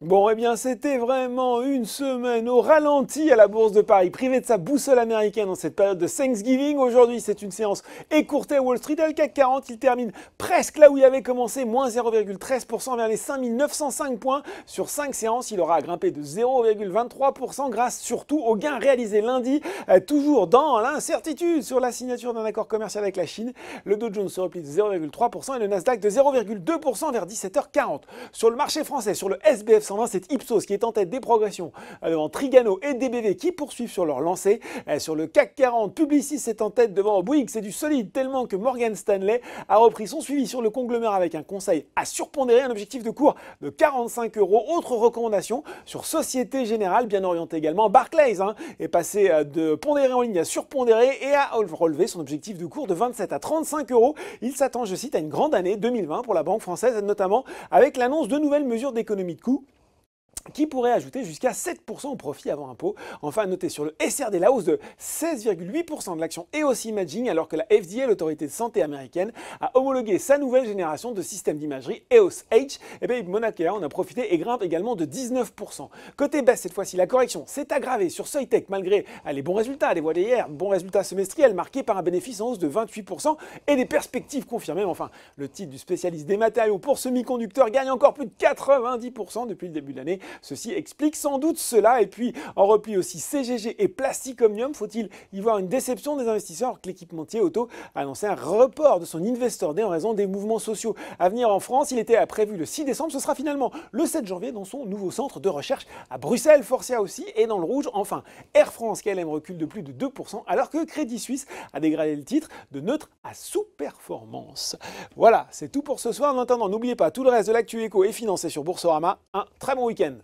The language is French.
Bon, eh bien, c'était vraiment une semaine au ralenti à la Bourse de Paris, privée de sa boussole américaine en cette période de Thanksgiving. Aujourd'hui, c'est une séance écourtée à Wall Street. Le CAC 40, il termine presque là où il avait commencé, moins 0,13% vers les 5905 points. Sur 5 séances, il aura grimpé de 0,23% grâce surtout aux gains réalisés lundi, toujours dans l'incertitude sur la signature d'un accord commercial avec la Chine. Le Dow Jones se replie de 0,3% et le Nasdaq de 0,2% vers 17h40. Sur le marché français, sur le SBF 120, c'est Ipsos qui est en tête des progressions devant Trigano et DBV qui poursuivent sur leur lancée. Sur le CAC 40, Publicis est en tête devant Bouygues, c'est du solide tellement que Morgan Stanley a repris son suivi sur le conglomérat avec un conseil à surpondérer, un objectif de cours de 45 euros. Autre recommandation sur Société Générale, bien orientée également, Barclays est passé de pondéré en ligne à surpondéré et a relevé son objectif de cours de 27 à 35 euros. Il s'attend, je cite, à une grande année 2020 pour la banque française, notamment avec l'annonce de nouvelles mesures d'économie de coûts qui pourrait ajouter jusqu'à 7% au profit avant impôt. Enfin, notez sur le SRD la hausse de 16,8% de l'action EOS Imaging, alors que la FDA, l'autorité de santé américaine, a homologué sa nouvelle génération de systèmes d'imagerie EOS H. Et bien, Monacea en a profité et grimpe également de 19%. Côté baisse, cette fois-ci, la correction s'est aggravée sur Soitec malgré les bons résultats, les voilés hier, bons résultats semestriels marqués par un bénéfice en hausse de 28% et des perspectives confirmées. Enfin, le titre du spécialiste des matériaux pour semi-conducteurs gagne encore plus de 90% depuis le début de l'année. Ceci explique sans doute cela. Et puis en repli aussi CGG et Plastic Omnium. Faut-il y voir une déception des investisseurs alors que l'équipementier auto a annoncé un report de son Investor Day en raison des mouvements sociaux à venir en France. Il était prévu le 6 décembre. Ce sera finalement le 7 janvier dans son nouveau centre de recherche à Bruxelles. Forcia aussi est dans le rouge. Enfin, Air France KLM recule de plus de 2% alors que Crédit Suisse a dégradé le titre de neutre à sous-performance. Voilà, c'est tout pour ce soir. En attendant, n'oubliez pas, tout le reste de l'actu éco est financé sur Boursorama. Un très bon week-end.